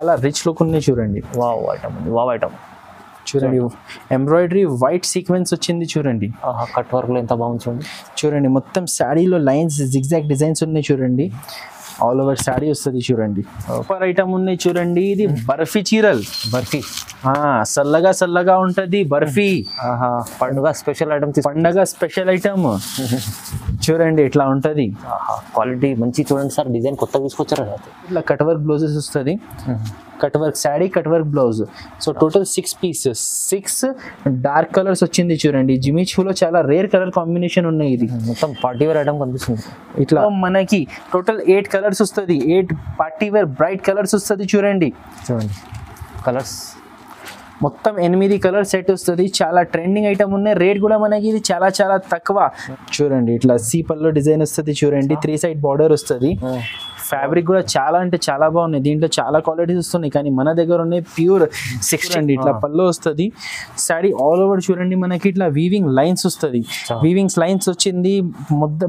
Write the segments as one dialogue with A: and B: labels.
A: అలా rich look ఉన్నాయి చూడండి.
B: వావ్ ఐటమ్ ఉంది, వావ్ ఐటమ్
A: చూడండి. ఎంబ్రాయిడరీ వైట్ సీక్వెన్స్ వచ్చింది చూడంండి.
B: కట్ వర్క్ లో ఎంత బాగుంది చూడండి.
A: చూడండి మొత్తం శారీలో లైన్స్ జిగ్జాగ్ డిజైన్స్ ఉన్నాయి చూడండి. ఆల్ ఓవర్ శారీ వస్తుంది చూడండి. సూపర్ ఐటమ్ ఉన్నాయి చూడండి. ఇది బర్ఫీ చీరల్.
B: బర్ఫీ
A: సల్లగా సల్లగా ఉంటది బర్ఫీ.
B: పండుగ స్పెషల్ ఐటమ్.
A: పండుగ స్పెషల్ ఐటమ్ చూడండి ఇట్లా ఉంటది.
B: క్వాలిటీ మంచి చూడండి సార్. డిజైన్ కొత్తగా తీసుకొచ్చారు.
A: ఇట్లా కట్ వర్క్ బ్లౌజెస్ వస్తుంది. Cut work sari, cut work blouse. So total 6 pieces, 6 dark colours వచ్చింది చూడండి. జిమిచూలో చాలా రేర్ కలర్ కాంబినేషన్ ఉన్నాయి. ఇది
B: మొత్తం పార్టీ వేర్ ఐటమ్ కనిపిస్తుంది.
A: ఇట్లా మనకి టోటల్ 8 కలర్స్ వస్తుంది. 8 పార్టీ వేర్ బ్రైట్ కలర్స్ వస్తుంది చూడండి.
B: చూడండి కలర్స్
A: మొత్తం 8 కలర్ సెట్ వస్తుంది. చాలా ట్రెండింగ్ ఐటమ్ ఉన్నాయి. రేట్ కూడా మనకి ఇది చాలా చాలా తక్కువ. చూడండి ఇట్లా సి పల్లో డిజైన్ వస్తుంది చూడండి. 3 సైడ్ బార్డర్ వస్తుంది. ఫ్యాబ్రిక్ కూడా చాలా అంటే చాలా బాగున్నాయి. దీంట్లో చాలా క్వాలిటీస్ వస్తున్నాయి, కానీ మన దగ్గర ఉన్నాయి ప్యూర్ 6 అండి. ఇట్లా పల్లో వస్తుంది. శారీ ఆల్ ఓవర్ చూడండి మనకి ఇట్లా వీవింగ్ లైన్స్ వస్తుంది. వీవింగ్స్ లైన్స్ వచ్చింది.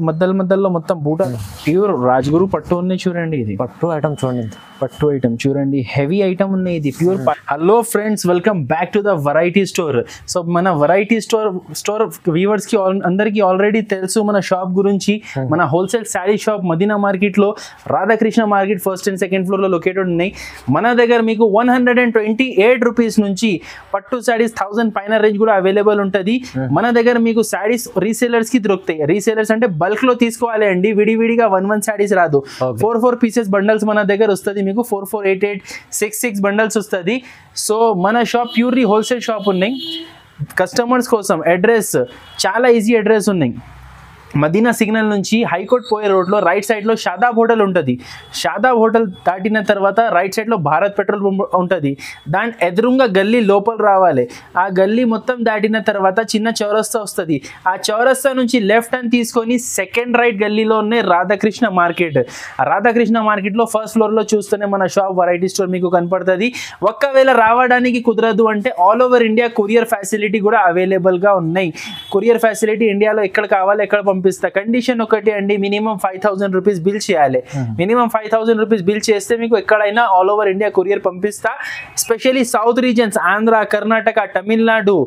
A: మధ్యలో మొత్తం బూట ప్యూర్ రాజ్గురు పట్టు ఉన్నాయి చూడండి. ఇది
B: పట్టు ఐటమ్ చూడండి.
A: పట్టు ఐటమ్ చూడండి. హెవీ ఐటమ్ ఉన్నాయి. ఇది pure. Hello friends, welcome back to the variety store. So మన వెరైటీ స్టోర్ వ్యూవర్స్ కి అందరికి ఆల్రెడీ తెలుసు మన షాప్ గురించి. మన wholesale sari shop Madina market లో, Radhakrishna market first and second floor లో లొకేటెడ్ ఉన్నాయి. మన దగ్గర మీకు 128 రూపీస్ నుంచి పట్టు శారీస్ 1000 పైన రేంజ్ కూడా అవైలబుల్ ఉంటుంది. మన దగ్గర మీకు శారీస్ రీసేలర్స్ కి దొరుకుతాయి. రీసేలర్స్ అంటే బల్క్ లో తీసుకోవాలి అండి, విడివిడిగా 1 శారీస్ రాదు. 4 పీసెస్ బండల్స్ మన దగ్గర వస్తుంది. మీకు 4488 66 బండల్స్ వస్తుంది. సో మన షాప్ ప్యూర్లీ హోల్సేల్ షాప్ ఉన్నాయి. కస్టమర్స్ కోసం అడ్రస్ చాలా ఈజీ అడ్రస్ ఉన్నాయి. మదీనా సిగ్నల్ నుంచి హైకోర్ట్ పోయే రోడ్లో రైట్ సైడ్లో షాదాబ్ హోటల్ ఉంటుంది. షాదాబ్ హోటల్ దాటిన తర్వాత రైట్ సైడ్లో భారత్ పెట్రోల్ పంప్ ఉంటుంది. దాని ఎదురుగా గల్లీ లోపల రావాలి. ఆ గల్లీ మొత్తం దాటిన తర్వాత చిన్న చౌరస్తా వస్తుంది. ఆ చౌరస్తా నుంచి లెఫ్ట్ అని తీసుకొని సెకండ్ రైట్ గల్లీలో ఉన్నాయి రాధాకృష్ణ మార్కెట్. రాధాకృష్ణ మార్కెట్లో ఫస్ట్ ఫ్లోర్లో చూస్తేనే మన షాప్ వెరైటీ స్టోర్ మీకు కనపడుతుంది. ఒక్కవేళ రావడానికి కుదరదు అంటే all over India courier facility కూడా అవైలబుల్గా ఉన్నాయి. కొరియర్ ఫెసిలిటీ ఇండియాలో ఎక్కడ కావాలి ఎక్కడ పంపిస్తా. కండిషన్ ఒకటి అండి, మినిమం 5000 రూపీస్ బిల్ చేయాలి. మినిమం 5000 రూపీస్ బిల్ చేస్తే మీకు ఎక్కడైనా ఆల్ ఓవర్ ఇండియా కొరియర్ పంపిస్తా. Specially south reasons Andhra, Karnataka, Tamil Nadu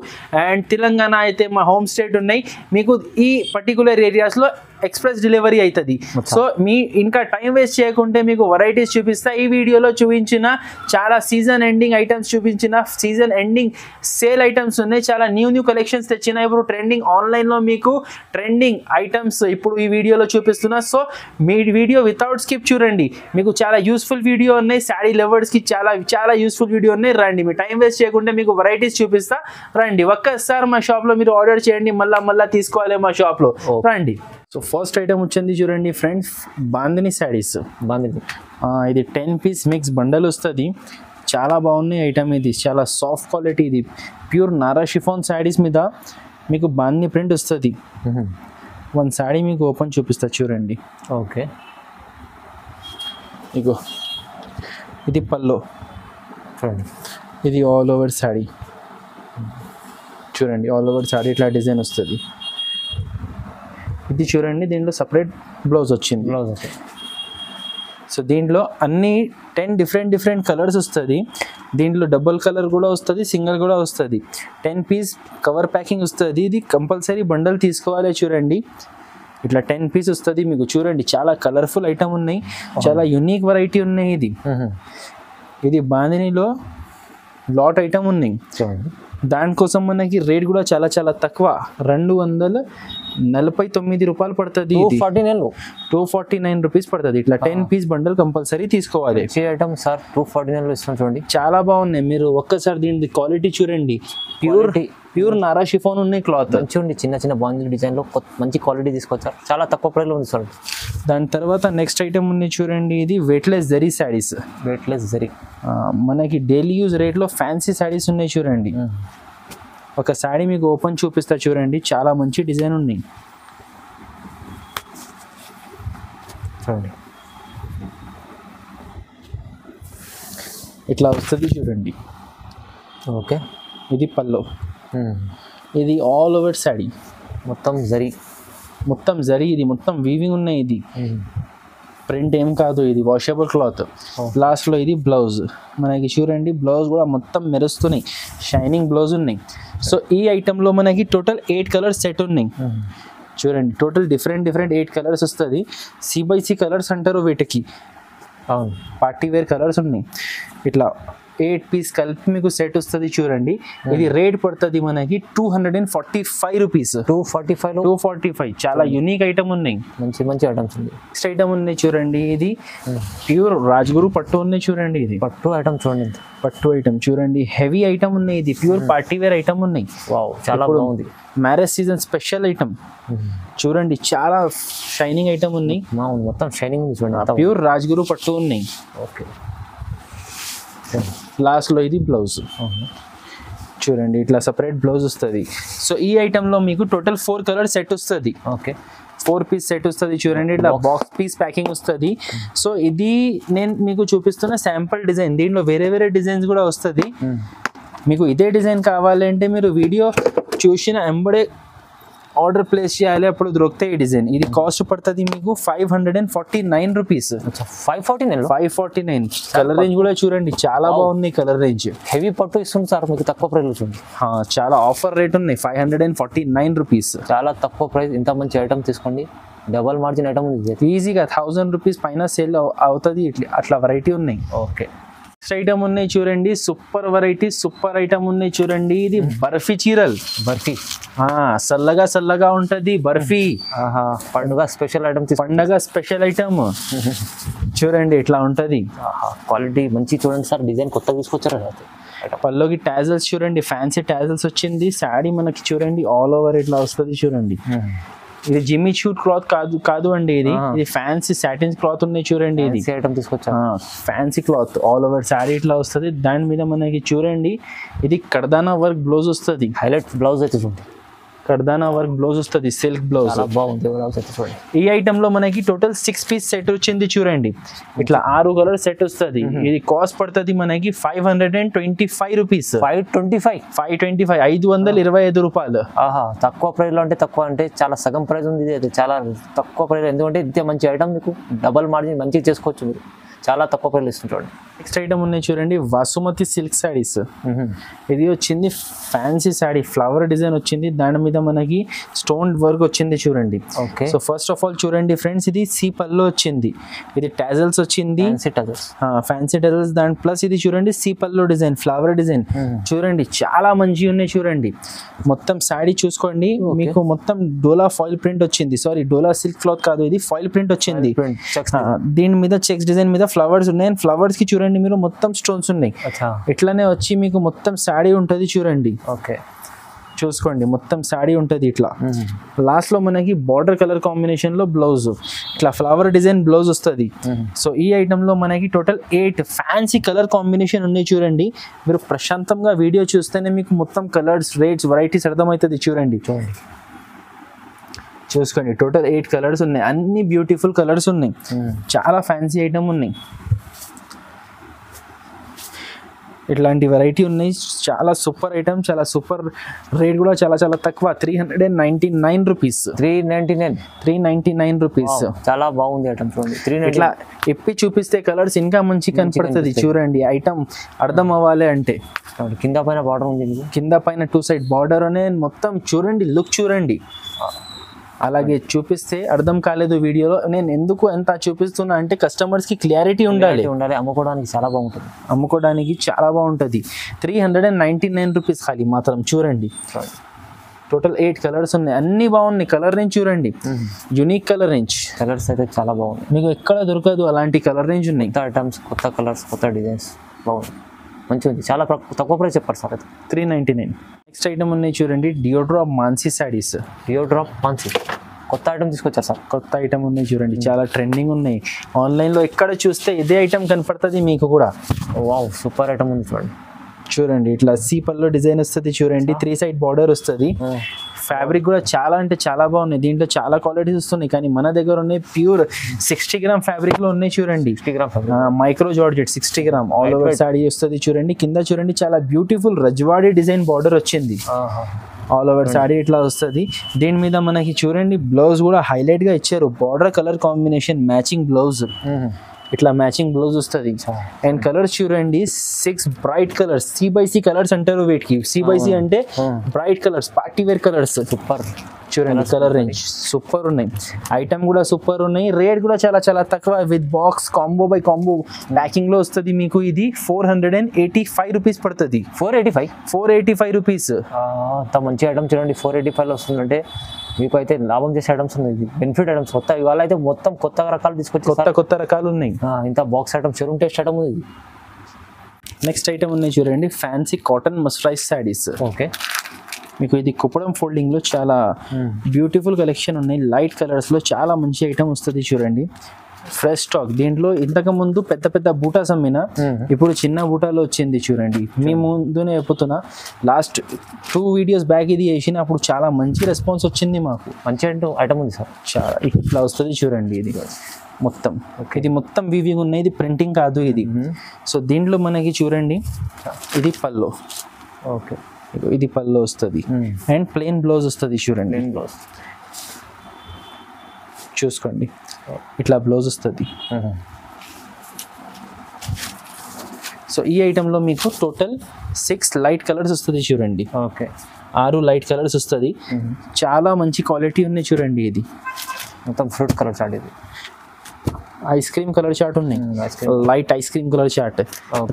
A: and Telangana అయితే మా హోమ్ స్టేట్ ఉన్నాయి. మీకు ఈ పర్టికులర్ ఏరియాస్లో ఎక్స్ప్రెస్ డెలివరీ అవుతుంది. సో మీ ఇంకా టైం వేస్ట్ చేయకుంటే మీకు వెరైటీస్ చూపిస్తా. ఈ వీడియోలో చూపించిన చాలా సీజన్ ఎండింగ్ ఐటమ్స్ చూపించిన, సీజన్ ఎండింగ్ సేల్ ఐటమ్స్ ఉన్నాయి. చాలా న్యూ కలెక్షన్స్ తెచ్చిన. ఇప్పుడు ట్రెండింగ్ ఆన్లైన్లో మీకు ట్రెండింగ్ ఐటమ్స్ ఇప్పుడు ఈ వీడియోలో చూపిస్తున్నా. సో మీ వీడియో వితౌట్ స్కిప్ చూడండి. మీకు చాలా యూస్ఫుల్ వీడియో ఉన్నాయి. శారీ లవర్స్కి చాలా యూస్ఫుల్ వీడియో ఉన్నాయి. రండి, మీ టైం వేస్ట్ చేయకుంటే మీకు వెరైటీస్ చూపిస్తా. రండి, ఒక్కసారి మా షాప్లో మీరు ఆర్డర్ చేయండి, మళ్ళా తీసుకోవాలి మా షాప్లో. రండి. సో ఫస్ట్ ఐటమ్ వచ్చింది చూడండి ఫ్రెండ్స్, బాందిని శారీస్. ఇది 10 పీస్ మిక్స్ బండల్ వస్తుంది. చాలా బాగున్నాయి ఐటమ్. ఇది చాలా సాఫ్ట్ క్వాలిటీ. ఇది ప్యూర్ నారా షిఫాన్ శారీస్ మీద మీకు బాందిని ప్రింట్ వస్తుంది. 1 శారీ మీకు ఓపెన్ చూపిస్తా చూడండి.
B: ఓకే,
A: ఇగో ఇది పల్లో. ఇది ఆల్ ఓవర్ శారీ చూడండి. ఆల్ ఓవర్ శారీ ఇట్లా డిజైన్ వస్తుంది. ఇది చూడండి, దీంట్లో సపరేట్ బ్లౌజ్ వచ్చింది. సో దీంట్లో అన్ని 10 డిఫరెంట్ కలర్స్ వస్తుంది. దీంట్లో డబుల్ కలర్ కూడా వస్తుంది, సింగిల్ కూడా వస్తుంది. 10 పీస్ కవర్ ప్యాకింగ్ వస్తుంది. ఇది కంపల్సరీ బండల్ తీసుకోవాలి. చూడండి ఇట్లా 10 పీస్ వస్తుంది మీకు. చూడండి చాలా కలర్ఫుల్ ఐటమ్ ఉన్నాయి, చాలా యునిక్ వెరైటీ ఉన్నాయి. ఇది బాందినిలో లాట్ ఐటమ్ ఉన్నాయి. దానికోసం మనకి రేట్ కూడా చాలా చాలా తక్కువ, 249 రూపాయలు పడుతుంది. 249 రూపీస్ పడుతుంది. ఇట్లా 10 పీస్ బండల్ కంపల్సరీ తీసుకోవాలి.
B: ఐటమ్ సార్ 249 ఇస్తాం చూడండి.
A: చాలా బాగున్నాయి. మీరు ఒక్కసారి దీని క్వాలిటీ చూడండి. ప్యూర్ నారా షిఫాన్ ఉన్నాయి క్లాత్.
B: చూడండి చిన్న బాందిని డిజైన్ లో మంచి క్వాలిటీ తీసుకొచ్చారు. చాలా తక్కువ ప్రైస్ లో ఉంది సార్.
A: దాని తర్వాత నెక్స్ట్ ఐటమ్ ఉంది చూడండి. ఇది వెయిట్లెస్ జరీ శారీస్.
B: వెయిట్లెస్ జరీ
A: మనకి డైలీ యూజ్ రేట్ లో ఫ్యాన్సీ శారీస్ ఉన్నాయి చూడండి. ఒక శారీ మీకు ఓపెన్ చూపిస్తా చూడండి. చాలా మంచి డిజైన్ ఉన్నాయి చూడండి. ఇట్లా వస్తుంది చూడండి.
B: ఓకే,
A: ఇది పల్లో. ఇది ఆల్ ఓవర్ శారీ మొత్తం జరీ. ఇది మొత్తం వీవింగ్ ఉన్నాయి. ఇది ప్రింట్ ఏం కాదు, ఇది వాషబుల్ క్లాత్. లాస్ట్లో ఇది బ్లౌజ్ మనకి చూడండి, బ్లౌజ్ కూడా మొత్తం మెరుస్తున్నాయి, షైనింగ్ బ్లౌజ్ ఉన్నాయి. సో ఈ ఐటెంలో మనకి టోటల్ 8 కలర్స్ సెట్ ఉన్నాయి. చూడండి టోటల్ డిఫరెంట్ 8 కలర్స్ వస్తుంది. C/C కలర్స్ అంటారు వీటికి.
B: అవును,
A: పార్టీ వేర్ కలర్స్ ఉన్నాయి. ఇట్లా 8 పీస్ కలిపి మీకు సెట్ వస్తుంది. చూడండి ఇది రేట్ పడుతుంది మనకి 245 రూపీస్. 245 చాలా యూనిక్ ఐటమ్ ఉన్నాయి,
B: మంచి ఐటమ్స్ ఉంది.
A: నెక్స్ట్ ఐటమ్ ఉన్నాయి చూడండి, ఇది ప్యూర్ రాజ్గురు పట్టు ఉన్నాయి. చూడండి ఇది
B: పట్టు ఐటమ్ చూడండి,
A: పట్టు ఐటమ్ చూడండి, హెవీ ఐటమ్ ఉన్నాయి. ఇది ప్యూర్ పార్టీ వేర్ ఐటమ్ ఉన్నాయి.
B: వావ్, చాలా బాగుంది.
A: మ్యారేజ్ సీజన్ స్పెషల్ ఐటమ్ చూడండి, చాలా షైనింగ్ ఐటమ్ ఉన్నాయి.
B: మొత్తం షైనింగ్ చూడండి,
A: ప్యూర్ రాజ్గురు పట్టు ఉన్నాయి.
B: ఓకే,
A: లాస్ట్లో ఇది బ్లౌజ్ చూడండి, ఇట్లా సపరేట్ బ్లౌజ్ వస్తుంది. సో ఈ ఐటెంలో మీకు టోటల్ 4 కలర్ సెట్ వస్తుంది.
B: ఓకే,
A: 4 పీస్ సెట్ వస్తుంది. చూడండి ఇట్లా బాక్స్ పీస్ ప్యాకింగ్ వస్తుంది. సో ఇది నేను మీకు చూపిస్తున్న శాంపుల్ డిజైన్, దీంట్లో వేరే డిజైన్స్ కూడా వస్తుంది. మీకు ఇదే డిజైన్ కావాలంటే మీరు వీడియో చూసిన ఎంబడే ఆర్డర్ ప్లేస్ చేయాలి, అప్పుడు దొరుకుతాయి ఈ డిజైన్. ఇది కాస్ట్ పడుతుంది మీకు 549 రూపీస్. 549 కలర్ రేంజ్ కూడా చూడండి, చాలా బాగుంది కలర్ రేంజ్.
B: హెవీ పట్టు ఇస్తుంది సార్ మీకు తక్కువ ప్రైస్ చూడండి.
A: చాలా ఆఫర్ రేట్ ఉన్నాయి, 549 రూపీస్.
B: చాలా తక్కువ ప్రైస్, ఇంత మంచి ఐటమ్ తీసుకోండి. డబల్ మార్జిన్ ఐటమ్ ఉంది,
A: ఈజీగా 1000 రూపీస్ పైన సేల్ అవుతుంది. అట్లా వెరైటీ ఉన్నాయి.
B: ఓకే,
A: నెక్స్ట్ ఐటమ్ ఉన్నాయి చూడండి, సూపర్ వెరైటీ సూపర్ ఐటమ్ ఉన్నాయి చూడండి. ఇది బర్ఫీ చీరల్.
B: బర్ఫీ
A: సల్లగా ఉంటది బర్ఫీ.
B: పండుగ స్పెషల్ ఐటమ్,
A: పండుగ స్పెషల్ ఐటమ్ చూడండి ఇట్లా ఉంటది.
B: క్వాలిటీ మంచి చూడండి సార్, డిజైన్ కొత్తగా తీసుకొచ్చారు.
A: పల్లోకి టాజల్స్ చూడండి, ఫ్యాన్సీ టాజల్స్ వచ్చింది. శారీ మనకి చూడండి ఆల్ ఓవర్ ఇట్లా వస్తుంది చూడండి. ఇది జిమ్మి షూట్ క్లాత్ కాదు అండి, ఇది ఫ్యాన్సీ సాటిన్ క్లాత్ ఉన్నాయి చూడండి. ఇది
B: ఐటమ్ తీసుకొచ్చా,
A: fancy cloth all over sari ఇట్లా వస్తుంది. దాని మీద మనకి చూడండి ఇది కర్దానా వర్క్ బ్లౌజ్ వస్తుంది.
B: హైలైట్ బ్లౌజ్ అయితే చూడండి,
A: కర్దానా వర్క్ బ్లౌజ్ వస్తుంది, సిల్క్ బ్లౌజ్
B: బాగుంది. చూడండి
A: ఈ ఐటమ్ లో మనకి టోటల్ 6 పీస్ సెట్ వచ్చింది చూడండి, ఇట్లా 6 కలర్ సెట్ వస్తుంది. ఇది కాస్ట్ పడుతుంది మనకి 525 రూపీస్. 525 రూపాయలు.
B: తక్కువ ప్రైస్ లో అంటే తక్కువ అంటే చాలా సగం ప్రైస్ ఉంది. ఇది చాలా తక్కువ ప్రైస్, ఎందుకంటే ఇంత మంచి ఐటమ్ మీకు డబల్ మార్జిన్ మంచిగా చేసుకోవచ్చు మీరు, చాలా తక్కువ ప్రైస్ ఇస్తుంది.
A: నెక్స్ట్ ఐటమ్ ఉన్నాయి చూడండి, వాసుమతి సిల్క్ శారీస్. ఇది వచ్చింది ఫ్యాన్సీ శారీ, ఫ్లవర్ డిజైన్ వచ్చింది, దాని మీద మనకి స్టోన్ వర్క్ వచ్చింది చూడండి. సో ఫస్ట్ ఆఫ్ ఆల్ చూడండి ఫ్రెండ్స్, ఇది సి పల్లో వచ్చింది, ఇది టాజల్స్ వచ్చింది, ఫ్యాన్సీ టాజల్స్. దాని ప్లస్ ఇది చూడండి సి పల్లో డిజైన్, ఫ్లవర్ డిజైన్ చూడండి, చాలా మంచిగా ఉన్నాయి చూడండి. మొత్తం శారీ చూసుకోండి, మీకు మొత్తం డోలా ఫాయిల్ ప్రింట్ వచ్చింది. సారీ, డోలా సిల్క్ క్లాత్ కాదు, ఇది ఫాయిల్ ప్రింట్ వచ్చింది. దీని మీద చెక్స్ డిజైన్ మీద ఫ్లవర్స్ ఉన్నాయి. ఫ్లవర్స్ కి చూడండి మీరు మొత్తం స్టోన్స్ ఉన్నాయి. ఇట్లానే వచ్చి మీకు మొత్తం శారీ ఉంటది చూడండి.
B: ఓకే,
A: చూసుకోండి మొత్తం శారీ ఉంటది ఇట్లా. లాస్ట్ లో మనకి బార్డర్ కలర్ కాంబినేషన్ లో బ్లౌజ్, ఇట్లా ఫ్లవర్ డిజైన్ బ్లౌజ్ వస్తుంది. సో ఈ ఐటమ్ లో మనకి టోటల్ 8 ఫ్యాన్సీ కలర్ కాంబినేషన్ ఉన్నాయి చూడండి. మీరు ప్రశాంతంగా వీడియో చూస్తేనే మీకు మొత్తం కలర్స్, రేట్స్, వెరైటీస్ అర్థమవుతుంది చూడండి. చూసుకోండి టోటల్ 8 కలర్స్ ఉన్నాయి, అన్ని బ్యూటిఫుల్ కలర్స్ ఉన్నాయి, చాలా ఫ్యాన్సీ ఐటమ్ ఉన్నాయి. ఇట్లాంటి వెరైటీ ఉన్నాయి, చాలా సూపర్ ఐటమ్, చాలా సూపర్ రేట్ కూడా చాలా తక్కువ, 399 రూపీస్. 399 రూపీస్,
B: చాలా బాగుంది ఐటమ్ చూడండి.
A: ఇట్లా ఎప్పి చూపిస్తే కలర్స్ ఇంకా మంచి కనపడుతుంది చూడండి. ఐటమ్ అర్థం అవ్వాలి అంటే
B: కింద పైన బార్డర్ ఉంది,
A: కింద పైన 2 సైడ్ బార్డర్ అనే మొత్తం చూడండి, లుక్ చూడండి. అలాగే చూపిస్తే అర్థం కాలేదు వీడియోలో, నేను ఎందుకు ఎంత చూపిస్తున్నా అంటే కస్టమర్స్ కి క్లారిటీ ఉండాలి,
B: అమ్ముకోవడానికి చాలా బాగుంటుంది.
A: 399 రూపీస్ ఖాళీ మాత్రం చూడండి. టోటల్ 8 కలర్స్ ఉన్నాయి, అన్ని బాగున్నాయి. కలర్ రేంజ్ చూడండి, యూనిక్ కలర్ రేంజ్,
B: కలర్స్ అయితే చాలా బాగున్నాయి,
A: మీకు ఎక్కడ దొరకదు అలాంటి కలర్ రేంజ్ ఉన్నాయి.
B: కొత్త ఐటమ్స్, కొత్త కలర్స్, కొత్త డిజైన్స్, బాగుంది, మంచిగా ఉంది. చాలా తక్కువ ప్రైస్ చెప్పారు సార్,
A: 399. నెక్స్ట్ ఐటమ్ ఉన్నాయి చూడండి, డియోడ్రాప్ మాన్సీ శారీస్.
B: డియోడ్రాప్ మాన్సీ కొత్త ఐటమ్ తీసుకొచ్చారు సార్,
A: కొత్త ఐటమ్ ఉన్నాయి చూడండి, చాలా ట్రెండింగ్ ఉన్నాయి. ఆన్లైన్లో ఎక్కడ చూస్తే ఇదే ఐటమ్ కనపడుతుంది మీకు కూడా.
B: వావ్, సూపర్ ఐటమ్ ఉంది
A: చూడండి. ఇట్లా సి పల్లో డిజైన్ వస్తుంది చూడండి, 3 సైడ్ బార్డర్ వస్తుంది. ఫ్యాబ్రిక్ కూడా చాలా అంటే చాలా బాగున్నాయి, దీంట్లో చాలా క్వాలిటీస్ వస్తున్నాయి. కానీ మన దగ్గర ఉన్నాయి ప్యూర్ 60 గ్రామ్ ఫ్యాబ్రిక్ లో ఉన్నాయి చూడండి.
B: 60 gram
A: micro georgette 60 gram all over saree వస్తుంది చూడండి. కింద చూడండి చాలా బ్యూటిఫుల్ రజ్వాడీ డిజైన్ బార్డర్ వచ్చింది. ఆల్ ఓవర్ శారీ ఇట్లా వస్తుంది. దీని మీద మనకి చూడండి బ్లౌజ్ కూడా హైలైట్ గా ఇచ్చారు. Border colour combination matching blouse, ఇట్లా మ్యాచింగ్ బ్లౌజ్ వస్తుంది. అండ్ కలర్స్ చూడండి 6 బ్రైట్ కలర్స్, C/C కలర్స్ అంటారు వీటికి. C/C అంటే bright colours, party wear colours.
B: Super
A: చూడండి కలర్ రేంజ్ సూపర్ ఉన్నాయి, ఐటమ్ కూడా సూపర్ ఉన్నాయి. రేట్ కూడా చాలా చాలా తక్కువ. With box combo by combo packing లో వస్తుంది మీకు. ఇది 485 రూపీస్ పడుతుంది. 485 రూపీస్.
B: అంత మంచి ఐటమ్ చూడండి 485 లో వస్తుందంటే మీకు అయితే లాభం చేసే ఐటమ్స్ ఉన్నాయి, బెనిఫిట్ ఐటమ్స్. కొత్త ఇవాళ అయితే మొత్తం కొత్త రకాలు తీసుకొచ్చి
A: కొత్త రకాలు ఉన్నాయి.
B: ఇంత box item, showroom test item ఉంది.
A: నెక్స్ట్ ఐటమ్ ఉన్నాయి చూడండి ఫ్యాన్సీ కాటన్ మస్టరైజ్ శారీస్.
B: ఓకే,
A: మీకు ఇది కుప్పడం ఫోల్డింగ్ లో చాలా బ్యూటిఫుల్ కలెక్షన్ ఉన్నాయి. లైట్ కలర్స్ లో చాలా మంచి ఐటమ్ వస్తుంది చూడండి. Fresh stock. దీంట్లో ఇంతకు ముందు పెద్ద పెద్ద బూటాస్ అమ్మిన, ఇప్పుడు చిన్న బూటాలో వచ్చింది చూడండి. మీ ముందునే చెప్పుతున్నా, లాస్ట్ 2 వీడియోస్ బ్యాక్ ఇది చేసిన, అప్పుడు చాలా మంచి రెస్పాన్స్ వచ్చింది మాకు.
B: మంచి ఐటమ్ ఉంది సార్.
A: చాలా ఇట్లా వస్తుంది చూడండి. ఇది మొత్తం ఇది మొత్తం వీవింగ్ ఉన్నాయి, ఇది ప్రింటింగ్ కాదు ఇది. సో దీంట్లో మనకి చూడండి ఇది పల్లో.
B: ఓకే,
A: ఇది పల్లో వస్తుంది అండ్ ప్లెయిన్ బ్లౌజ్ వస్తుంది చూడండి.
B: ప్లెయిన్ బ్లౌజ్
A: చూసుకోండి, ఇట్లా బ్లౌజ్ వస్తుంది. సో ఈ ఐటెంలో మీకు టోటల్ 6 లైట్ కలర్స్ వస్తుంది చూడండి.
B: ఓకే,
A: 6 లైట్ కలర్స్ వస్తుంది. చాలా మంచి క్వాలిటీ ఉన్నాయి చూడండి. ఇది
B: మొత్తం ఫ్రూట్ కలర్ చార్ట్, ఇది
A: ఐస్ క్రీమ్ కలర్ చార్ట్ ఉన్నాయి, light ice cream colour chart.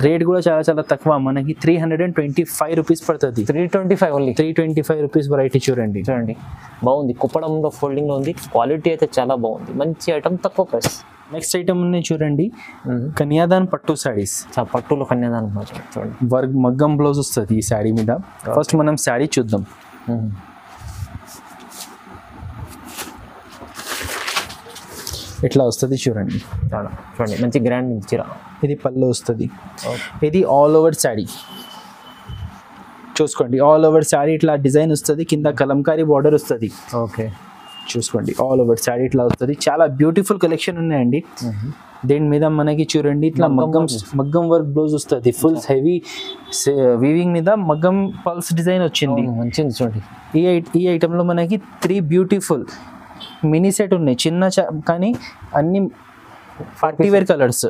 A: Rate కూడా చాలా చాలా తక్కువ, మనకి 325 రూపీస్ పడుతుంది.
B: 325 ఓన్లీ.
A: 325 రూపీస్ వెరైటీ చూడండి.
B: చూడండి బాగుంది, కుప్పడంలో ఫోల్డింగ్ లో ఉంది. క్వాలిటీ అయితే చాలా బాగుంది, మంచి ఐటమ్, తక్కువ ప్రైస్.
A: నెక్స్ట్ ఐటమ్ ఉన్నాయి చూడండి కన్యాదాన్ పట్టు సారీస్.
B: పట్టులో కన్యాదాన్ చూడండి,
A: వర్క్ మగ్గం బ్లౌజ్ వస్తుంది ఈ శారీ మీద. ఫస్ట్ మనం శారీ చూద్దాం. ఇట్లా వస్తుంది చూడండి.
B: చూడండి మంచి గ్రాండ్ చీర.
A: ఇది పళ్ళు వస్తుంది. ఇది ఆల్ ఓవర్ శారీ చూసుకోండి. ఆల్ ఓవర్ శారీ ఇట్లా డిజైన్ వస్తుంది, కింద కలంకారీ బార్డర్ వస్తుంది.
B: ఓకే,
A: చూసుకోండి ఆల్ ఓవర్ శారీ ఇట్లా వస్తుంది. చాలా బ్యూటిఫుల్ కలెక్షన్ ఉన్నాయండి. దీని మీద మనకి చూడండి ఇట్లా మగ్గం వర్క్ బ్లౌజ్ వస్తుంది. ఫుల్ హెవీ వీవింగ్ మీద మగ్గం పల్స్ డిజైన్ వచ్చింది.
B: మంచిది చూడండి.
A: ఈ ఐటెంలో మనకి 3 బ్యూటిఫుల్ మినీ సెట్ ఉన్నాయి, చిన్న కానీ అన్ని పార్టీ వేర్ కలర్స్.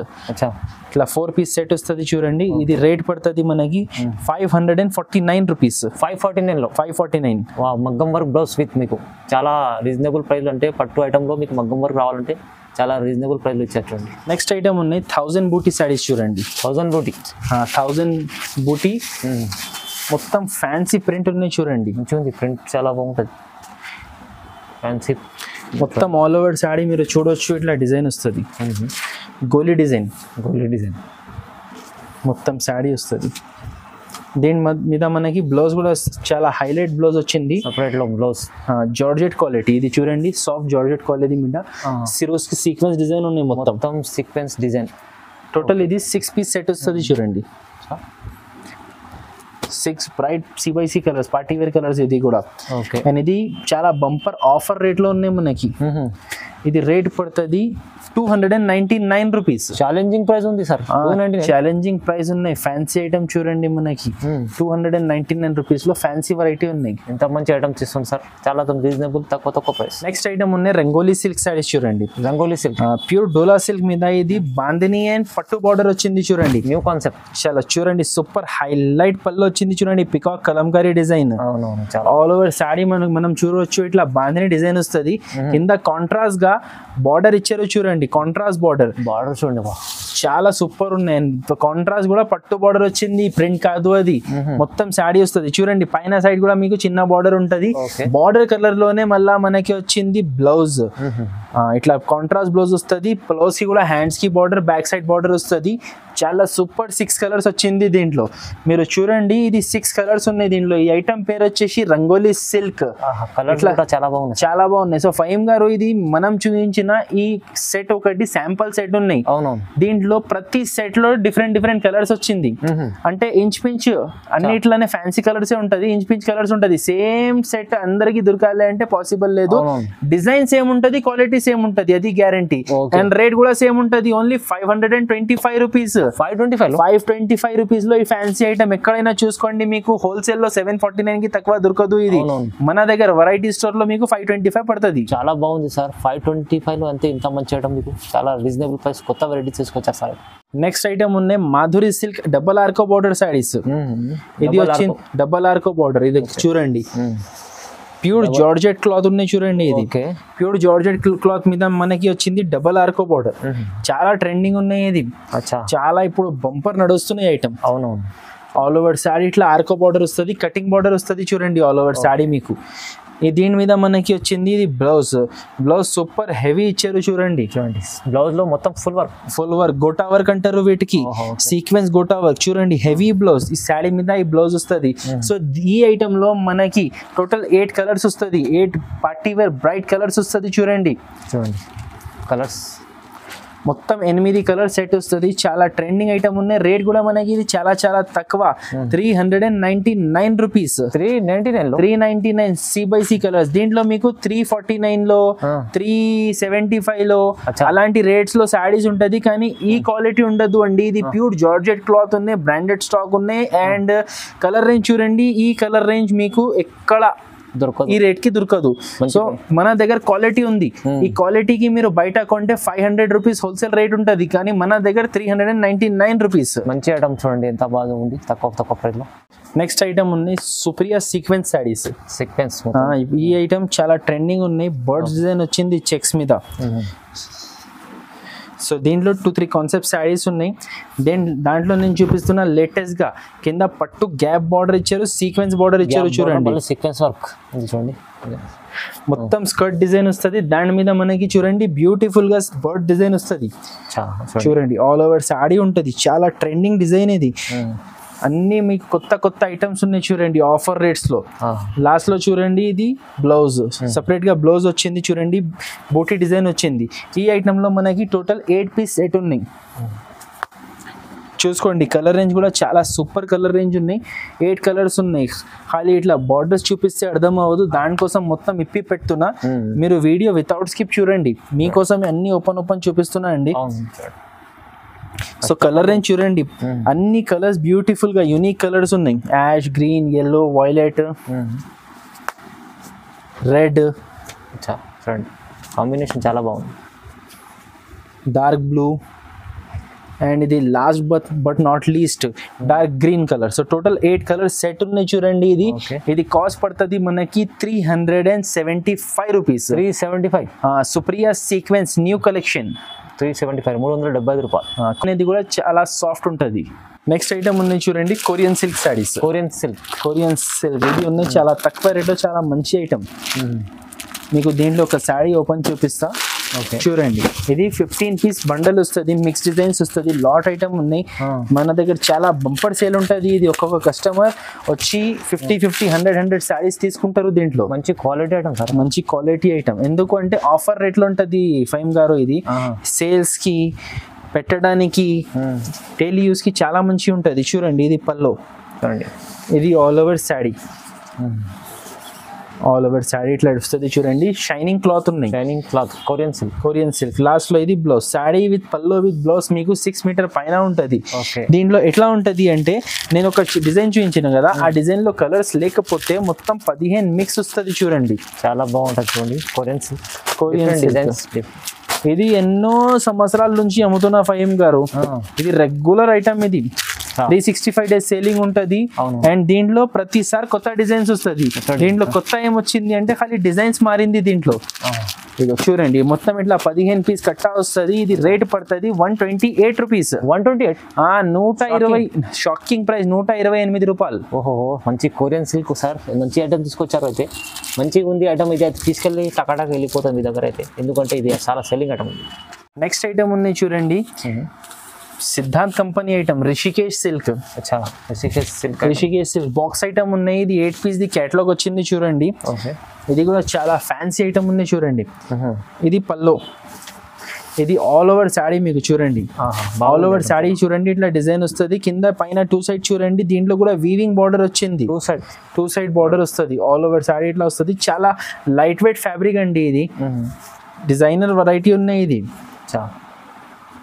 A: ఇట్లా 4 పీస్ సెట్ వస్తుంది చూడండి. ఇది రేట్ పడుతుంది మనకి 549 రూపీస్. 549.
B: మగ్గం వర్క్ బ్లౌజ్ విత్ మీకు చాలా రీజనబుల్ ప్రైస్. అంటే పట్టు ఐటమ్లో మీకు మగ్గం వర్క్ రావాలంటే చాలా రీజనబుల్ ప్రైస్లో ఇచ్చారు.
A: నెక్స్ట్ ఐటమ్ ఉన్నాయి 1000 బూటీ శారీస్ చూడండి.
B: 1000 బూటీ.
A: 1000 బూటీ మొత్తం ఫ్యాన్సీ ప్రింట్ ఉన్నాయి చూడండి.
B: మంచిగా ప్రింట్ చాలా బాగుంటుంది. ఫ్యాన్సీ
A: మొత్తం ఆల్ ఓవర్ శారీ మీరు చూడొచ్చు. ఇట్లా డిజైన్ వస్తుంది, గోలీ డిజైన్ మొత్తం శారీ వస్తుంది. దీని మీద మనకి బ్లౌజ్ కూడా చాలా హైలైట్ బ్లౌజ్ వచ్చింది.
B: సపరేట్ లో బ్లౌజ్
A: జార్జెట్ క్వాలిటీ. ఇది చూడండి సాఫ్ట్ జార్జెట్ క్వాలిటీ మీద సిరోస్ కి సీక్వెన్స్ డిజైన్ ఉన్నాయి. మొత్తం
B: సీక్వెన్స్ డిజైన్.
A: టోటల్ ఇది 6 పీస్ సెట్ వస్తుంది చూడండి. 6 bright C/C colours, party wear colours. ఇది కూడా అండ్ ఇది చాలా బంపర్ ఆఫర్ రేట్ లో ఉన్నాయి మనకి. ఇది రేట్ పడుతుంది 299 రూపీస్.
B: ఛాలెంజింగ్ ప్రైస్ ఉంది సార్.
A: ఛాలెంజింగ్ ప్రైస్ ఉన్నాయి. ఫ్యాన్సీ ఐటమ్ చూడండి మనకి 299 రూపీస్ లో ఫ్యాన్సీ వెరైటీ ఉన్నాయి.
B: ఎంత మంచి ఐటమ్స్ ఇస్తుంది సార్, చాలా రీజనబుల్, తక్కువ ప్రైస్.
A: నెక్స్ట్ ఐటమ్ ఉన్నాయి రంగోలీ సిల్క్ సారీస్ చూడండి.
B: రంగోలీ సిల్క్
A: ప్యూర్ డోలా సిల్క్ మీద ఇది బాందిని అండ్ పట్టు బార్డర్ వచ్చింది చూడండి.
B: New concept.
A: చాలా చూడండి సూపర్ హైలైట్ పళ్ళు వచ్చింది చూడండి. Peacock Kalamkari design. All over sari మనం చూడవచ్చు. ఇట్లా బాందిని డిజైన్ వస్తుంది. కింద కాంట్రాస్ట్ గా బార్డర్ ఇచ్చారు చూడండి. కాంట్రాస్ట్ బార్డర్
B: చూడండి,
A: చాలా సూపర్ ఉన్నాయి. కాంట్రాస్ట్ కూడా పట్టు బార్డర్ వచ్చింది, ప్రింట్ కాదు అది. మొత్తం శారీ వస్తుంది చూడండి. పైన సైడ్ కూడా మీకు చిన్న బార్డర్ ఉంటది. బార్డర్ కలర్ లోనే మళ్ళా మనకి వచ్చింది బ్లౌజ్. ఇట్లా కాంట్రాస్ట్ బ్లౌజ్ వస్తుంది. బ్లౌజ్ కి కూడా హ్యాండ్స్ కి బార్డర్, బ్యాక్ సైడ్ బార్డర్ వస్తుంది. చాలా సూపర్ 6 కలర్స్ వచ్చింది దీంట్లో. మీరు చూడండి ఇది 6 కలర్స్ ఉన్నాయి దీంట్లో. ఈ ఐటమ్ పేరు వచ్చేసి రంగోలీ సిల్క్. చాలా బాగున్నాయి. సో ఫైమ్ గారు ఇది మనం చూపించిన ఈ సెట్ ఒకటి శాంపుల్ సెట్ ఉన్నాయి. దీంట్లో ప్రతి సెట్ లో డిఫరెంట్ కలర్స్ వచ్చింది. అంటే ఇంచ్ అన్నిట్లోనే ఫ్యాన్సీ కలర్స్ ఉంటది, ఇంచ్ కలర్స్ ఉంటది. సేమ్ సెట్ అందరికి దొరకాలి అంటే పాసిబుల్ లేదు. డిజైన్ సేమ్ ఉంటది, క్వాలిటీ సేమ్ ఉంటది, అది గ్యారంటీ. అండ్ రేట్ కూడా సేమ్ ఉంటది. Only 525 rupees.
B: 525
A: 525 రూపీస్ లో ఈ ఫ్యాన్సీ ఐటమ్ ఎక్కడైనా చూసుకోండి, మీకు హోల్సేల్ లో 749 కి తక్కువ దొరకదు. ఇది మన దగ్గర వెరైటీ స్టోర్ లో మీకు 525 పడుతుంది.
B: చాలా బాగుంది సార్. 525 లో అంతే ఇంత మంచి ఐటమ్ మీకు చాలా రీజనబుల్ ప్రైస్, కొత్త వెరైటీ తీసుకొచ్చారు సార్.
A: నెక్స్ట్ ఐటమ్ ఉన్నాయి మాధురి సిల్క్ డబల్ ఆర్కో బార్డర్ సారీస్. ఇది వచ్చింది డబల్ ఆర్కో బార్డర్. ఇది చూడండి ప్యూర్ జార్జెట్ క్లాత్ ఉన్నాయి చూడండి. ఇది ప్యూర్ జార్జెట్ క్లాత్ మీద మనకి వచ్చింది డబల్ ఆర్కో బార్డర్. చాలా ట్రెండింగ్ ఉన్నాయి. ఇది చాలా ఇప్పుడు బంపర్ నడుస్తున్నాయి ఐటమ్.
B: అవునవును.
A: ఆల్ ఓవర్ శారీ ఇట్లా ఆర్కో బార్డర్ వస్తుంది, కటింగ్ బార్డర్ వస్తుంది చూడండి ఆల్ ఓవర్ శారీ మీకు. దీని మీద మనకి వచ్చింది ఇది బ్లౌజ్. బ్లౌజ్ సూపర్ హెవీ ఇచ్చారు చూడంండి.
B: బ్లౌజ్ లో మొత్తం ఫుల్ వర్క్
A: గోటా వర్క్ అంటారు వీటికి. సీక్వెన్స్ గోటా వర్క్ చూడండి, హెవీ బ్లౌజ్. ఈ శారీ మీద ఈ బ్లౌజ్ వస్తుంది. సో ఈ ఐటమ్ లో మనకి టోటల్ 8 కలర్స్ వస్తుంది. 8 పార్టీ వేర్ బ్రైట్ కలర్స్ వస్తుంది చూడండి.
B: కలర్స్
A: మొత్తం 8 కలర్ సెట్ వస్తుంది. చాలా ట్రెండింగ్ ఐటమ్ ఉన్నాయి. రేట్ కూడా మనకి ఇది చాలా చాలా తక్కువ, 399 రూపీస్. 399 C/C colours. దీంట్లో మీకు 349 లో 375 లో అలాంటి రేట్స్ లో శారీస్ ఉంటది, కానీ ఈ క్వాలిటీ ఉండదు అండి. ఇది ప్యూర్ జార్జెట్ క్లాత్ ఉన్నాయి, బ్రాండెడ్ స్టాక్ ఉన్నాయి. అండ్ కలర్ రేంజ్ చూడండి, ఈ కలర్ రేంజ్ మీకు ఎక్కడ ఈ రేట్ కి దొరకదు. సో మన దగ్గర క్వాలిటీ ఉంది. ఈ క్వాలిటీకి మీరు బయట కొంటే 500 రూపీస్ హోల్సేల్ రేట్ ఉంటుంది, కానీ మన దగ్గర 399 రూపీస్.
B: మంచి ఐటమ్ చూడండి ఎంత బాగా ఉంది, తక్కువ ప్రైస్ లో.
A: నెక్స్ట్ ఐటమ్ ఉన్నాయి సుప్రియా సీక్వెన్స్ శారీస్.
B: సీక్వెన్స్
A: ఈ ఐటమ్ చాలా ట్రెండింగ్ ఉన్నాయి. బర్డ్స్ డిజైన్ వచ్చింది చెక్స్ మీద. సో దీంట్లో 2-3 కాన్సెప్ట్ శారీస్ ఉన్నాయి. దాంట్లో నేను చూపిస్తున్న లేటెస్ట్ గా కింద పట్టు గ్యాప్ బార్డర్ ఇచ్చారు, సీక్వెన్స్ బార్డర్ ఇచ్చారు చూడండి.
B: సీక్వెన్స్ వర్క్ చూడండి,
A: మొత్తం స్కర్ట్ డిజైన్ వస్తుంది. దాని మీద మనకి చూడండి బ్యూటిఫుల్ గా బర్డ్ డిజైన్ వస్తుంది చూడండి. ఆల్ ఓవర్ శారీ ఉంటుంది. చాలా ట్రెండింగ్ డిజైన్ ఇది. అన్ని మీకు కొత్త ఐటమ్స్ ఉన్నాయి చూడండి ఆఫర్ రేట్స్ లో. లాస్ట్ లో చూడండి ఇది బ్లౌజ్, సపరేట్ గా బ్లౌజ్ వచ్చింది చూడండి, బోటీ డిజైన్ వచ్చింది. ఈ ఐటమ్ లో మనకి టోటల్ 8 పీస్ సెట్ ఉన్నాయి చూసుకోండి. కలర్ రేంజ్ కూడా చాలా సూపర్ కలర్ రేంజ్ ఉన్నాయి. 8 కలర్స్ ఉన్నాయి. ఖాళీ ఇట్లా బార్డర్స్ చూపిస్తే అర్థం అవ్వదు, దానికోసం మొత్తం ఇప్పి పెడుతున్నా. మీరు వీడియో వితౌట్ స్కిప్ చూడండి, మీకోసం అన్ని ఓపెన్ చూపిస్తున్నా అండి. సో కలర్ రేంజ్ చూడండి, అన్ని కలర్స్ బ్యూటిఫుల్ గా యూనిక్ కలర్స్ ఉన్నాయి. Ash, green, yellow, violet, red.
B: Combination చాలా బాగుంది.
A: డార్క్ బ్లూ అండ్ ఇది last but not least dark green colour. So total 8 colours set ఉన్నాయి చూడండి. ఇది కాస్ట్ పడుతుంది మనకి 375 rupees.
B: 375.
A: Supriya sequence new collection
B: 375, 375 రూపాయలు.
A: అనేది కూడా చాలా సాఫ్ట్ ఉంటుంది. నెక్స్ట్ ఐటమ్ ఉన్నాయి చూడండి Korean silk saris.
B: Korean silk
A: ఇది ఉన్నాయి చాలా తక్కువ రేట్లో, చాలా మంచి ఐటమ్. మీకు దీంట్లో ఒక శారీ ఓపెన్ చూపిస్తా చూడండి. ఇది 15 పీస్ బండల్ వస్తుంది, మిక్స్ డిజైన్స్ వస్తుంది, లాట్ ఐటమ్ ఉన్నాయి. మన దగ్గర చాలా బంపర్ సేల్ ఉంటుంది. ఇది ఒక్కొక్క కస్టమర్ వచ్చి 50, 100 శారీస్ తీసుకుంటారు. దీంట్లో
B: మంచి క్వాలిటీ ఐటమ్ సార్,
A: మంచి క్వాలిటీ ఐటమ్. ఎందుకు అంటే ఆఫర్ రేట్లో ఉంటుంది ఫైమ్ గారు. ఇది సేల్స్ కి పెట్టడానికి, డైలీ యూస్ కి చాలా మంచి ఉంటుంది చూడండి. ఇది పల్లో చూడండి. ఇది all over sari, all over sari ఇట్లా వస్తుంది చూడండి. షైనింగ్ క్లాత్ ఉన్నాయి,
B: shining cloth
A: Korean silk. Last లో ఇది blouse, sari with pallu with blouse మీకు 6 మీటర్ పైన ఉంటది. దీంట్లో ఎట్లా ఉంటది అంటే నేను ఒక డిజైన్ చూపించిన కదా, ఆ డిజైన్ లో కలర్స్ లేకపోతే మొత్తం 15 మిక్స్ వస్తుంది చూడండి.
B: చాలా బాగుంటది చూడండి కొరియన్ సిల్క్.
A: ఇది ఎన్నో సంవత్సరాల నుంచి అమ్ముతున్న ఫహీమ్ గారు. ఇది రెగ్యులర్ ఐటమ్. ఇది 365 days సేలింగ్ ఉంటది. అండ్ దీంట్లో ప్రతిసారి కొత్త డిజైన్స్ వస్తుంది. దీంట్లో కొత్త ఏమొచ్చింది అంటే ఖాళీ డిజైన్స్ మారింది దీంట్లో. ఇదో చూడండి మొత్తం ఇట్లా 15 పీస్ కట్టా వస్తుంది. ఇది రేట్ పడుతుంది 128 రూపీస్. 120, షాకింగ్ ప్రైస్ 128 రూపాయలు.
B: ఓహో, మంచి కొరియన్ సిల్క్ సార్, మంచి ఐటమ్ తీసుకొచ్చారు. అయితే మంచిగా ఉంది ఐటమ్. ఇది అయితే తీసుకెళ్ళి టకాటాకి వెళ్ళిపోతుంది మీ దగ్గర అయితే, ఎందుకంటే ఇది చాలా సెల్లింగ్ ఐటమ్.
A: నెక్స్ట్ ఐటమ్ ఉన్నాయి చూడండి, Siddhant company item Rishikesh silk. Rishikesh silk box item ఉన్నాయి. ఇది 8 పీస్ ది కేటలాగ్ వచ్చింది చూడండి. ఇది కూడా చాలా ఫ్యాన్సీ ఐటమ్ ఉన్నాయి చూడండి. ఇది పల్లో, ఇది ఆల్ ఓవర్ శారీ మీకు చూడండి. ఆల్ ఓవర్ శారీ చూడండి, ఇట్లా డిజైన్ వస్తుంది. కింద పైన 2 సైడ్ చూడండి. దీంట్లో కూడా వీవింగ్ బార్డర్ వచ్చింది. 2 సైడ్ బార్డర్ వస్తుంది. ఆల్ ఓవర్ శారీ ఇట్లా వస్తుంది. చాలా లైట్ వెయిట్ ఫ్యాబ్రిక్ అండి. ఇది డిజైనర్ వెరైటీ ఉన్నాయి. ఇది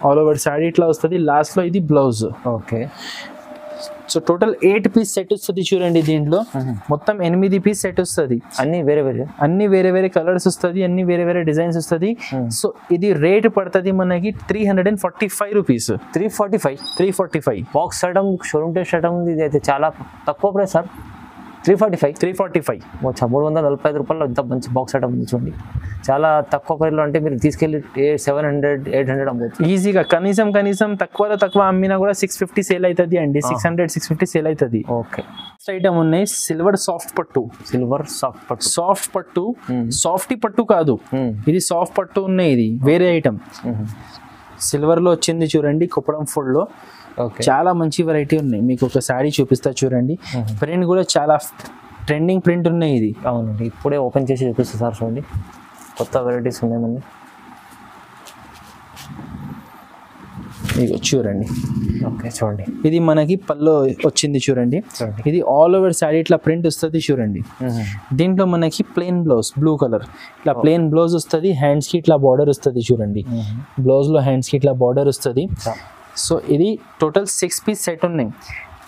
A: ఆల్ ఓవర్ శారీ ఇట్లా వస్తుంది, లాస్ట్ లో ఇది blouse.
B: Okay.
A: So total 8 piece set వస్తుంది చూడండి. దీంట్లో మొత్తం 8 పీస్ సెట్ వస్తుంది.
B: అన్ని వేరే వేరే
A: కలర్స్ వస్తుంది, అన్ని వేరే వేరే డిజైన్స్ వస్తుంది. సో ఇది రేట్ పడుతుంది మనకి 345 rupees. 345
B: box item, showroom test item, ఇది అయితే చాలా తక్కువ ప్రైస్ సార్. 345 345 రూపాయలు ఇంత మంచి బాక్స్ ఐటమ్ ఉంది చూడండి. చాలా తక్కువ ప్రైస్లో, అంటే మీరు తీసుకెళ్ళి 700 800 అమ్మవచ్చు
A: ఈజీగా. కనీసం తక్కువ అమ్మినా కూడా 650 సేల్ అవుతుంది అండి. 600 650 సేల్ అవుతుంది.
B: ఓకే.
A: ఐటమ్ ఉన్నాయి సిల్వర్ సాఫ్ట్ పట్టు. సాఫ్ట్ పట్టు కాదు, ఇది సాఫ్ట్ పట్టు ఉన్నాయి. ఇది వేరే ఐటమ్. సిల్వర్ లో వచ్చింది చూడండి, కుప్పడం ఫుల్ లో. చాలా మంచి వెరైటీ ఉన్నాయి. మీకు ఒక శారీ చూపిస్తా చూడండి. ప్రింట్ కూడా చాలా ట్రెండింగ్ ప్రింట్ ఉన్నాయి. ఇది
B: అవునండి, ఇప్పుడే ఓపెన్ చేసి చూపిస్తా సార్. చూడండి, కొత్త వెరైటీస్ ఉన్నాయి మనకి.
A: చూడండి.
B: ఓకే, చూడండి,
A: ఇది మనకి పల్లో వచ్చింది చూడండి. ఇది ఆల్ ఓవర్ శారీ ఇట్లా ప్రింట్ వస్తుంది చూడండి. దీంట్లో మనకి ప్లెయిన్ బ్లౌజ్, బ్లూ కలర్ ఇట్లా ప్లెయిన్ బ్లౌజ్ వస్తుంది. హ్యాండ్స్ కి ఇట్లా బార్డర్ వస్తుంది చూడండి. బ్లౌజ్ లో హ్యాండ్స్ కి ఇట్లా బార్డర్ వస్తుంది. సో ఇది టోటల్ 6 పీస్ సెట్ ఉన్నాయి.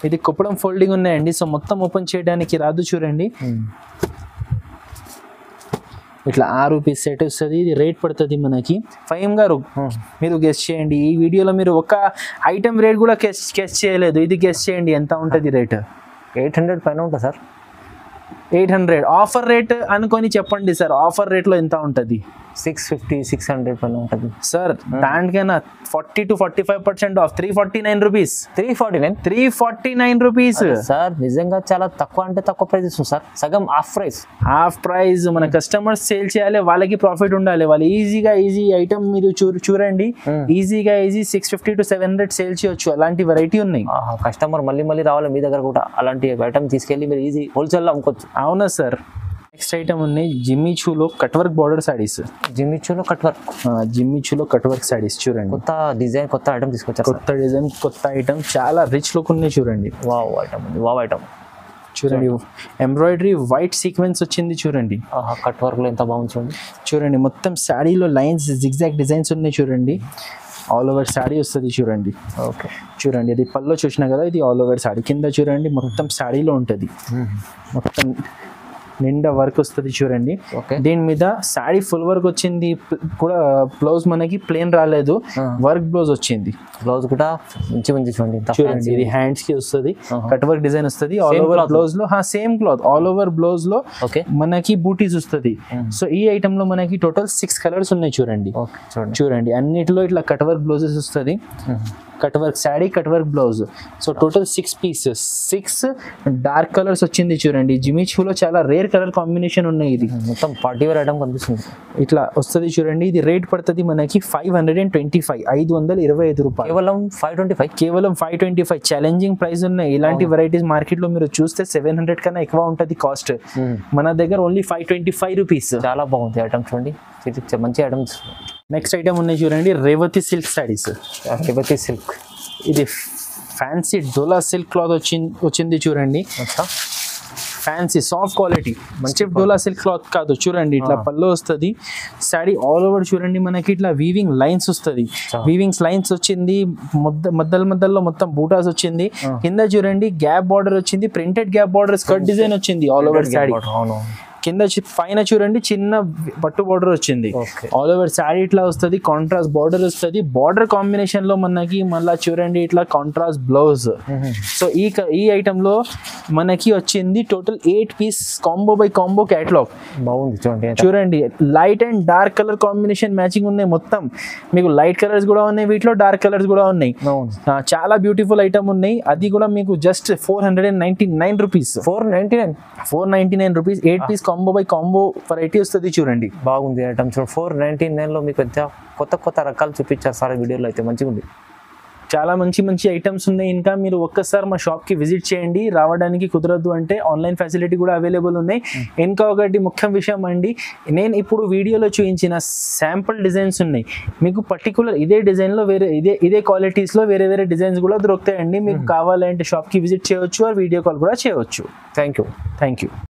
A: ఇది కుప్పడం ఫోల్డింగ్ ఉన్నాయండి. సో మొత్తం ఓపెన్ చేయడానికి రాదు చూడండి. ఇట్లా 6 పీస్ సెట్ వస్తుంది. ఇది రేట్ పడుతుంది మనకి 5 గారు. మీరు గెస్ట్ చేయండి. ఈ వీడియోలో మీరు ఒక ఐటమ్ రేట్ కూడా గెస్ట్ చేయలేదు. ఇది గెస్ట్ చేయండి ఎంత ఉంటుంది రేట్.
B: 800 పైన ఉంటుంది సార్.
A: 800 ఆఫర్ రేట్ అనుకొని చెప్పండి సార్. ఆఫర్ రేట్లో ఎంత ఉంటుంది?
B: 650 600 పైన ఉంటుంది
A: సార్. దానికైనా 40 to 45% of. 349 rupees. 349 rupees
B: sir. నిజంగా చాలా తక్కువ, అంటే తక్కువ ప్రైస్ ఇస్తుంది సార్. సగం హాఫ్ ప్రైస్.
A: మన కస్టమర్స్ సేల్ చేయాలి, వాళ్ళకి ప్రాఫిట్ ఉండాలి. వాళ్ళు ఈజీ ఐటమ్ మీరు చూడండి. ఈజీగా 650 to 700 సేల్ చేయొచ్చు. అలాంటి వెరైటీ ఉన్నాయి.
B: కస్టమర్ మళ్ళీ రావాలి మీ దగ్గర కూడా. అలాంటి ఐటమ్ తీసుకెళ్ళి మీరు ఈజీ హోల్సేల్ అమ్ముకోవచ్చు.
A: అవునా సార్. నెక్స్ట్ ఐటమ్ ఉన్నాయి జిమ్మీ చూలో cut work border saris.
B: Jimmy చూలో కట్ వర్క్
A: సారీస్ చూడండి.
B: కొత్త డిజైన్, కొత్త ఐటమ్ తీసుకొచ్చారు.
A: కొత్త డిజైన్, కొత్త ఐటమ్, చాలా రిచ్ లుక్ ఉన్నాయి చూడండి.
B: వావ్ ఐటమ్
A: చూడండి. ఎంబ్రాయిడరీ వైట్ సీక్వెన్స్ వచ్చింది చూడండి.
B: కట్ వర్క్ లో ఎంత బాగుంది
A: చూడండి. మొత్తం శారీలో లైన్స్, జిగ్జాగ్ డిజైన్స్ ఉన్నాయి చూడండి. ఆల్ ఓవర్ శారీ వస్తుంది చూడండి.
B: ఓకే,
A: చూడండి. అది పల్లో చూసినా కదా, ఇది ఆల్ ఓవర్ శారీ. కింద చూడండి మొత్తం శారీలో ఉంటుంది. మొత్తం నిండా వర్క్ వస్తుంది చూడండి. దీని మీద శారీ ఫుల్ వర్క్ వచ్చింది కూడా. బ్లౌజ్ మనకి ప్లేన్ రాలేదు, వర్క్ బ్లౌజ్ వచ్చింది.
B: బ్లౌజ్ కూడా మంచి
A: చూడండి. ఇది హ్యాండ్స్ కి వస్తుంది, కట్ వర్క్ డిజైన్ వస్తుంది. ఆల్ ఓవర్ బ్లౌజ్ లో same cloth. All over blouse లో మనకి బూటీస్ వస్తుంది. సో ఈ ఐటమ్ లో మనకి టోటల్ 6 కలర్స్ ఉన్నాయి చూడండి. అన్నిటిలో ఇట్లా కట్ వర్క్ బ్లౌజెస్ వస్తుంది. Cut work sari, cut work blouse. So total 6 pieces. 6 dark colours వచ్చింది చూడండి. జిమ్మీ చూలో చాలా రేర్ కలర్ కాంబినేషన్ ఉన్నాయి. ఇది
B: మొత్తం పార్టీ వేర్ ఐటమ్ కనిపిస్తుంది.
A: ఇట్లా వస్తుంది చూడండి. ఇది రేట్ పడుతుంది మనకి 525 525 రూపాయలు. కేవలం 525. ఛాలెంజింగ్ ప్రైస్ ఉన్నాయి. ఇలాంటి వెరైటీస్ మార్కెట్ లో మీరు చూస్తే 700 కన్నా ఎక్కువ ఉంటుంది కాస్ట్. మన దగ్గర ఓన్లీ 525 రూపీస్.
B: చాలా బాగుంది ఐటమ్ చూడండి, మంచి ఐటమ్స్.
A: నెక్స్ట్ ఐటమ్ ఉన్నాయి చూడండి. రేవతి సిల్క్ సారీస్. ఇది ఫ్యాన్సీ డోలా సిల్క్ క్లాత్ వచ్చింది చూడండి. ఫ్యాన్సీ సాఫ్ట్ క్వాలిటీ, మంచి డోలా సిల్క్ క్లాత్ కాదు చూడండి. ఇట్లా పళ్ళు వస్తుంది. శారీ ఆల్ ఓవర్ చూడండి మనకి ఇట్లా వీవింగ్ లైన్స్ వస్తుంది. వీవింగ్స్ లైన్స్ వచ్చింది. మధ్యలో మొత్తం బూటాస్ వచ్చింది. కింద చూడండి గ్యాప్ బార్డర్ వచ్చింది. Printed gap border skirt design వచ్చింది ఆల్ ఓవర్ శారీ. కింద పైన చూడండి చిన్న పట్టు బార్డర్ వచ్చింది. ఆల్ ఓవర్ శారీ ఇట్లా వస్తుంది. కాంట్రాస్ట్ బార్డర్ వస్తుంది. బార్డర్ కాంబినేషన్ లో మనకి మళ్ళీ చూడండి ఇట్లా కాంట్రాస్ట్ బ్లౌజ్. సో ఈ ఐటమ్ లో మనకి వచ్చింది total 8 piece combo by combo catalogue.
B: బాగుంది
A: చూడండి. Light and dark colour combination matching ఉన్నాయి. మొత్తం మీకు లైట్ కలర్స్ కూడా ఉన్నాయి, వీటిలో డార్క్ కలర్స్ కూడా ఉన్నాయి. చాలా బ్యూటిఫుల్ ఐటమ్ ఉన్నాయి. అది కూడా మీకు just 499 rupees. 499 rupees. 8 piece combo by combo variety వస్తుంది చూడండి.
B: బాగుంది ఐటమ్ చూడండి. 499 లో మీకు కొత్త రకాలు చూపించారు సార్ వీడియోలో. అయితే మంచిగా ఉంది.
A: చాలా మంచి ఐటమ్స్ ఉన్నాయి. ఇంకా మీరు ఒక్కసారి మా షాప్కి విజిట్ చేయండి. రావడానికి కుదరదు అంటే ఆన్లైన్ ఫెసిలిటీ కూడా అవైలబుల్ ఉన్నాయి. ఇంకా ఒకటి ముఖ్య విషయం అండి, నేను ఇప్పుడు వీడియోలో చూపించిన శాంపుల్ డిజైన్స్ ఉన్నాయి. మీకు పర్టికులర్ ఇదే డిజైన్లో ఇదే క్వాలిటీస్లో వేరే డిజైన్స్ కూడా దొరుకుతాయండి. మీకు కావాలంటే షాప్కి విజిట్ చేయవచ్చు, వీడియో కాల్ కూడా చేయవచ్చు.
B: Thank you.